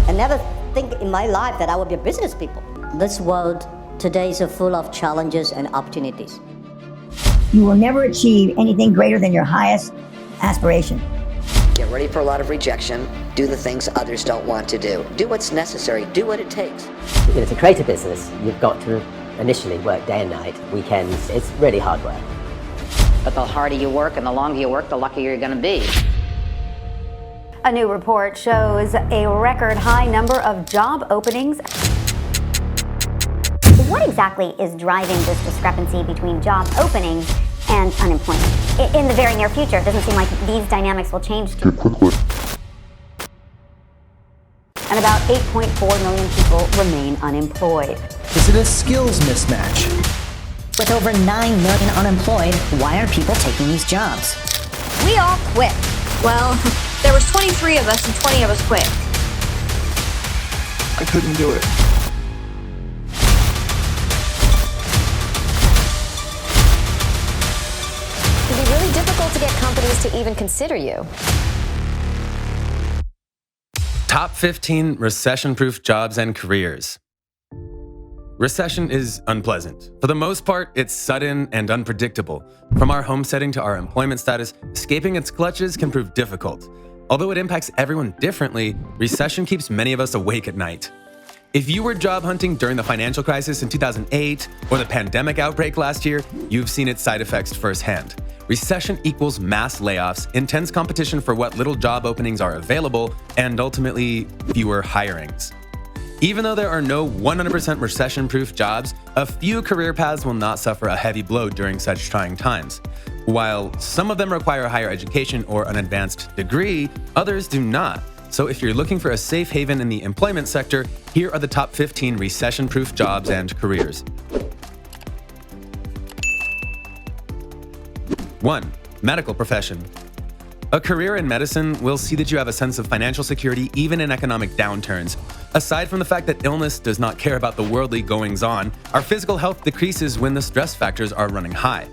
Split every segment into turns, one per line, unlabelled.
I never think in my life that I would be a business people. This world today is full of challenges and opportunities.
You will never achieve anything greater than your highest aspiration.
Get ready for a lot of rejection. Do the things others don't want to do. Do what's necessary. Do what it takes.
To create a business, you've got to initially work day and night, weekends. It's really hard work.
But the harder you work and the longer you work, the luckier you're going to be.
A new report shows a record high number of job openings.
What exactly is driving this discrepancy between job openings and unemployment? In the very near future, it doesn't seem like these dynamics will change too quickly.
And about 8.4 million people remain unemployed.
Is it a skills mismatch?
With over 9 million unemployed, why are people taking these jobs?
We all quit. Well, there was 23 of us and 20 of us quit.
I couldn't do it.
It'd be really difficult to get companies to even consider you.
Top 15 recession-proof jobs and careers. Recession is unpleasant. For the most part, it's sudden and unpredictable. From our home setting to our employment status, escaping its clutches can prove difficult. Although it impacts everyone differently, recession keeps many of us awake at night. If you were job hunting during the financial crisis in 2008 or the pandemic outbreak last year, you've seen its side effects firsthand. Recession equals mass layoffs, intense competition for what little job openings are available, and ultimately, fewer hirings. Even though there are no 100% recession-proof jobs, a few career paths will not suffer a heavy blow during such trying times. While some of them require higher education or an advanced degree, others do not. So if you're looking for a safe haven in the employment sector, here are the top 15 recession-proof jobs and careers. 1. Medical profession. A career in medicine will see that you have a sense of financial security even in economic downturns. Aside from the fact that illness does not care about the worldly goings-on, our physical health decreases when the stress factors are running high.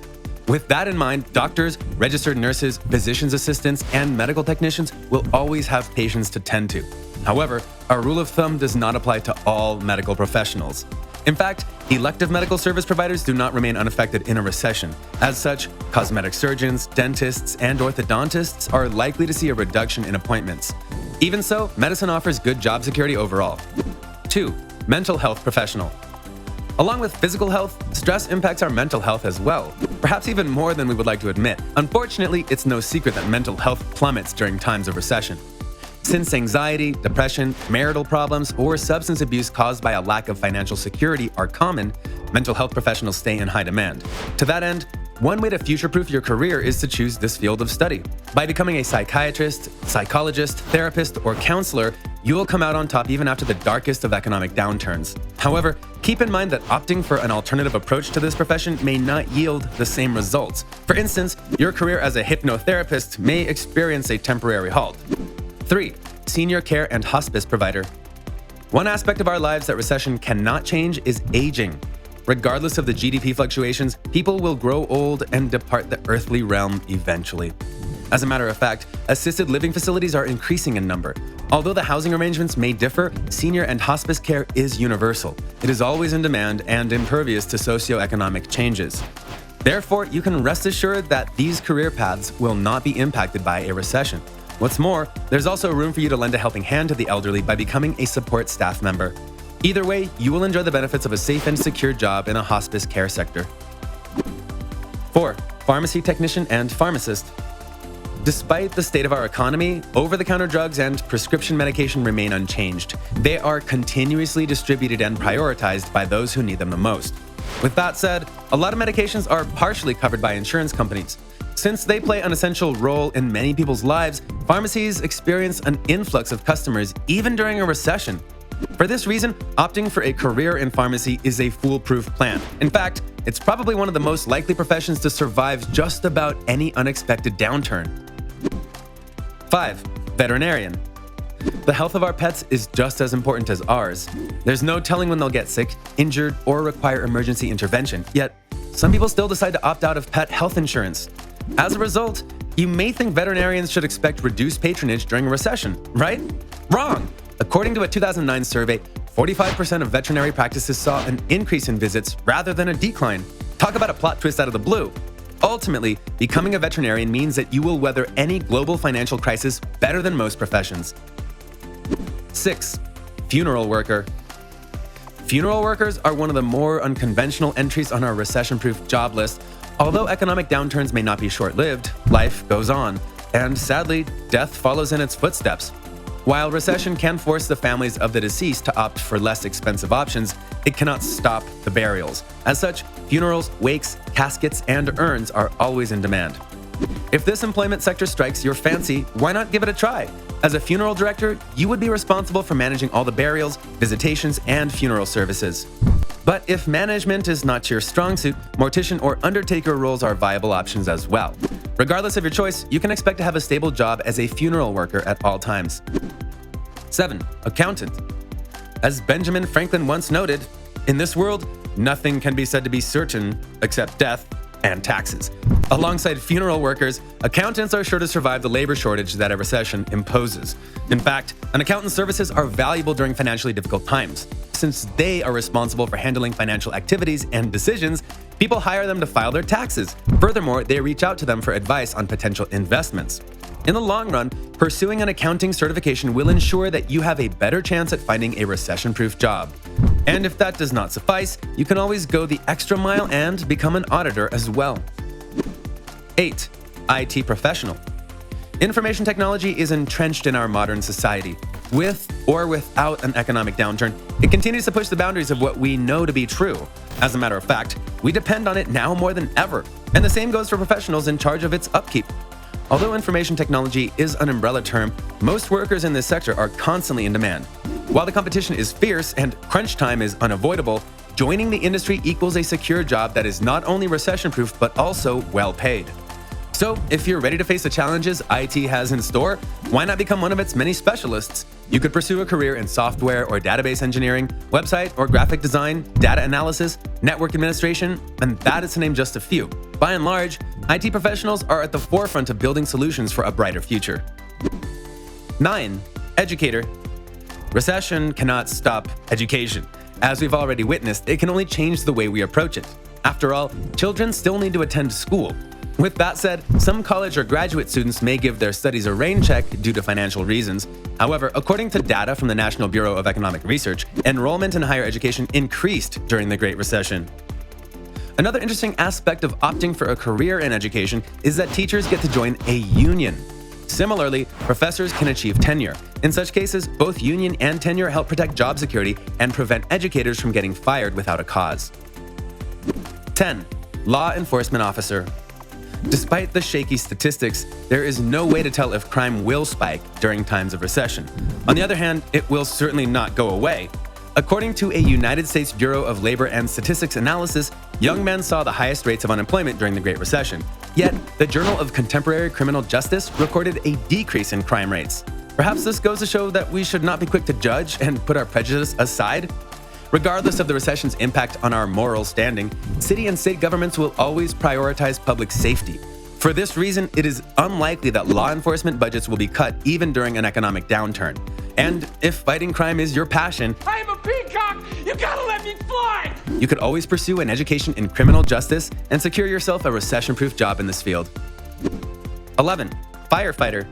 With that in mind, doctors, registered nurses, physician's assistants, and medical technicians will always have patients to tend to. However, our rule of thumb does not apply to all medical professionals. In fact, elective medical service providers do not remain unaffected in a recession. As such, cosmetic surgeons, dentists, and orthodontists are likely to see a reduction in appointments. Even so, medicine offers good job security overall. 2. Mental health professional. Along with physical health, stress impacts our mental health as well, perhaps even more than we would like to admit. Unfortunately, it's no secret that mental health plummets during times of recession. Since anxiety, depression, marital problems, or substance abuse caused by a lack of financial security are common, mental health professionals stay in high demand. To that end, one way to future-proof your career is to choose this field of study. By becoming a psychiatrist, psychologist, therapist, or counselor, you will come out on top even after the darkest of economic downturns. However, keep in mind that opting for an alternative approach to this profession may not yield the same results. For instance, your career as a hypnotherapist may experience a temporary halt. 3. Senior care and hospice provider. One aspect of our lives that recession cannot change is aging. Regardless of the GDP fluctuations, people will grow old and depart the earthly realm eventually. As a matter of fact, assisted living facilities are increasing in number. Although the housing arrangements may differ, senior and hospice care is universal. It is always in demand and impervious to socioeconomic changes. Therefore, you can rest assured that these career paths will not be impacted by a recession. What's more, there's also room for you to lend a helping hand to the elderly by becoming a support staff member. Either way, you will enjoy the benefits of a safe and secure job in a hospice care sector. 4. Pharmacy technician and pharmacist. Despite the state of our economy, over-the-counter drugs and prescription medication remain unchanged. They are continuously distributed and prioritized by those who need them the most. With that said, a lot of medications are partially covered by insurance companies. Since they play an essential role in many people's lives, pharmacies experience an influx of customers even during a recession. For this reason, opting for a career in pharmacy is a foolproof plan. In fact, it's probably one of the most likely professions to survive just about any unexpected downturn. 5. Veterinarian. The health of our pets is just as important as ours. There's no telling when they'll get sick, injured, or require emergency intervention, yet some people still decide to opt out of pet health insurance. As a result, you may think veterinarians should expect reduced patronage during a recession, right? Wrong! A According to a 2009 survey, 45% of veterinary practices saw an increase in visits rather than a decline. Talk about a plot twist out of the blue. Ultimately, becoming a veterinarian means that you will weather any global financial crisis better than most professions. 6. Funeral worker. Funeral workers are one of the more unconventional entries on our recession-proof job list. Although economic downturns may not be short-lived, life goes on, and sadly, death follows in its footsteps. While recession can force the families of the deceased to opt for less expensive options, it cannot stop the burials. As such, funerals, wakes, caskets, and urns are always in demand. If this employment sector strikes your fancy, why not give it a try? As a funeral director, you would be responsible for managing all the burials, visitations, and funeral services. But if management is not your strong suit, mortician or undertaker roles are viable options as well. Regardless of your choice, you can expect to have a stable job as a funeral worker at all times. 7. Accountant. As Benjamin Franklin once noted, in this world, nothing can be said to be certain except death and taxes. Alongside funeral workers, accountants are sure to survive the labor shortage that a recession imposes. In fact, an accountant's services are valuable during financially difficult times. Since they are responsible for handling financial activities and decisions, people hire them to file their taxes. Furthermore, they reach out to them for advice on potential investments. In the long run, pursuing an accounting certification will ensure that you have a better chance at finding a recession-proof job. And if that does not suffice, you can always go the extra mile and become an auditor as well. 8. IT professional. Information technology is entrenched in our modern society. With or without an economic downturn, it continues to push the boundaries of what we know to be true. As a matter of fact, we depend on it now more than ever, and the same goes for professionals in charge of its upkeep. Although information technology is an umbrella term, most workers in this sector are constantly in demand. While the competition is fierce and crunch time is unavoidable, joining the industry equals a secure job that is not only recession-proof but also well-paid. So, if you're ready to face the challenges IT has in store, why not become one of its many specialists? You could pursue a career in software or database engineering, website or graphic design, data analysis, network administration, and that is to name just a few. By and large, IT professionals are at the forefront of building solutions for a brighter future. 9. Educator. Recession cannot stop education. As we've already witnessed, it can only change the way we approach it. After all, children still need to attend school. With that said, some college or graduate students may give their studies a rain check due to financial reasons. However, according to data from the National Bureau of Economic Research, enrollment in higher education increased during the Great Recession. Another interesting aspect of opting for a career in education is that teachers get to join a union. Similarly, professors can achieve tenure. In such cases, both union and tenure help protect job security and prevent educators from getting fired without a cause. 10. Law enforcement officer. Despite the shaky statistics, there is no way to tell if crime will spike during times of recession. On the other hand, it will certainly not go away. According to a United States Bureau of Labor and Statistics analysis, young men saw the highest rates of unemployment during the Great Recession. Yet, the Journal of Contemporary Criminal Justice recorded a decrease in crime rates. Perhaps this goes to show that we should not be quick to judge and put our prejudice aside. Regardless of the recession's impact on our moral standing, city and state governments will always prioritize public safety. For this reason, it is unlikely that law enforcement budgets will be cut even during an economic downturn. And if fighting crime is your passion,
I am a peacock! You gotta let me fly!
You could always pursue an education in criminal justice and secure yourself a recession-proof job in this field. 11. Firefighter.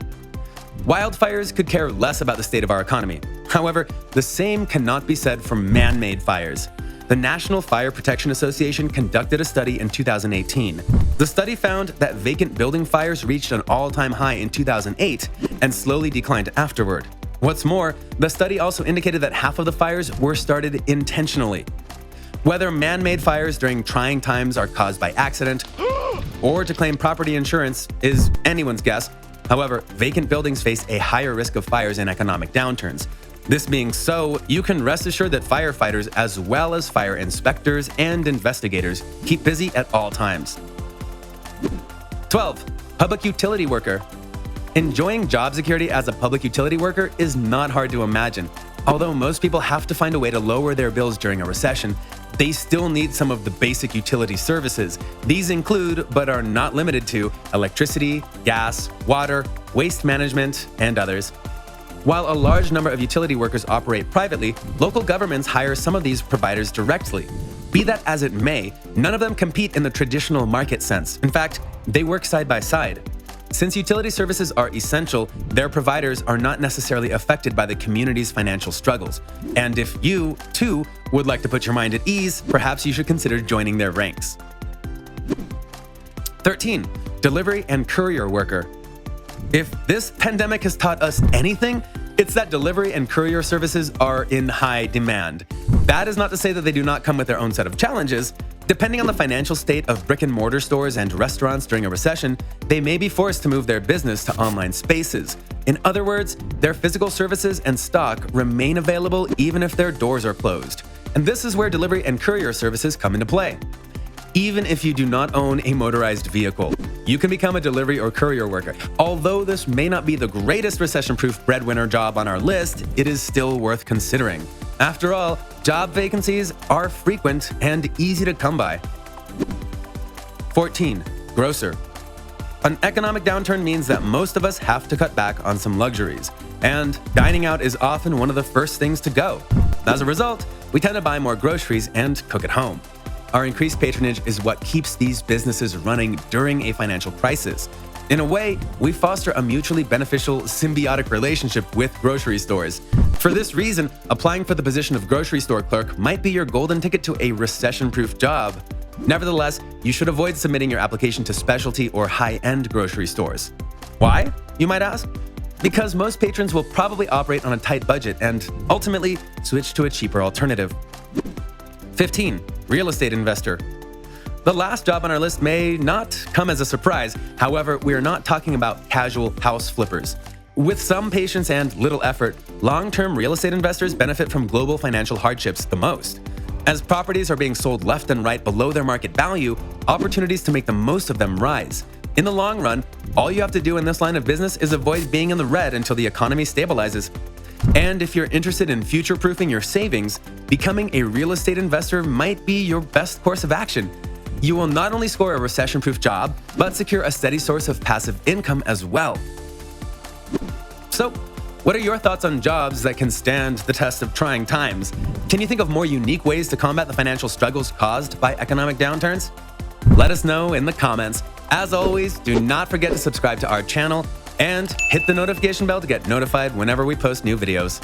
Wildfires could care less about the state of our economy. However, the same cannot be said for man-made fires. The National Fire Protection Association conducted a study in 2018. The study found that vacant building fires reached an all-time high in 2008 and slowly declined afterward. What's more, the study also indicated that half of the fires were started intentionally. Whether man-made fires during trying times are caused by accident or to claim property insurance is anyone's guess. However, vacant buildings face a higher risk of fires in economic downturns. This being so, you can rest assured that firefighters, as well as fire inspectors and investigators, keep busy at all times. 12. Public utility worker. Enjoying job security as a public utility worker is not hard to imagine. Although most people have to find a way to lower their bills during a recession, they still need some of the basic utility services. These include, but are not limited to, electricity, gas, water, waste management, and others. While a large number of utility workers operate privately, local governments hire some of these providers directly. Be that as it may, none of them compete in the traditional market sense. In fact, they work side by side. Since utility services are essential, their providers are not necessarily affected by the community's financial struggles. And if you, too, would like to put your mind at ease, perhaps you should consider joining their ranks. 13. Delivery and courier worker. If this pandemic has taught us anything, it's that delivery and courier services are in high demand. That is not to say that they do not come with their own set of challenges. Depending on the financial state of brick-and-mortar stores and restaurants during a recession, they may be forced to move their business to online spaces. In other words, their physical services and stock remain available even if their doors are closed. And this is where delivery and courier services come into play. Even if you do not own a motorized vehicle, you can become a delivery or courier worker. Although this may not be the greatest recession-proof breadwinner job on our list, it is still worth considering. After all, job vacancies are frequent and easy to come by. 14. Grocer. An economic downturn means that most of us have to cut back on some luxuries, and dining out is often one of the first things to go. As a result, we tend to buy more groceries and cook at home. Our increased patronage is what keeps these businesses running during a financial crisis. In a way, we foster a mutually beneficial, symbiotic relationship with grocery stores. For this reason, applying for the position of grocery store clerk might be your golden ticket to a recession-proof job. Nevertheless, you should avoid submitting your application to specialty or high-end grocery stores. Why, you might ask? Because most patrons will probably operate on a tight budget and ultimately switch to a cheaper alternative. 15. Real estate investor. The last job on our list may not come as a surprise. However, we are not talking about casual house flippers. With some patience and little effort, long-term real estate investors benefit from global financial hardships the most. As properties are being sold left and right below their market value, opportunities to make the most of them rise. In the long run, all you have to do in this line of business is avoid being in the red until the economy stabilizes. And if you're interested in future-proofing your savings, becoming a real estate investor might be your best course of action. You will not only score a recession-proof job, but secure a steady source of passive income as well. So, what are your thoughts on jobs that can stand the test of trying times? Can you think of more unique ways to combat the financial struggles caused by economic downturns? Let us know in the comments. As always, do not forget to subscribe to our channel and hit the notification bell to get notified whenever we post new videos.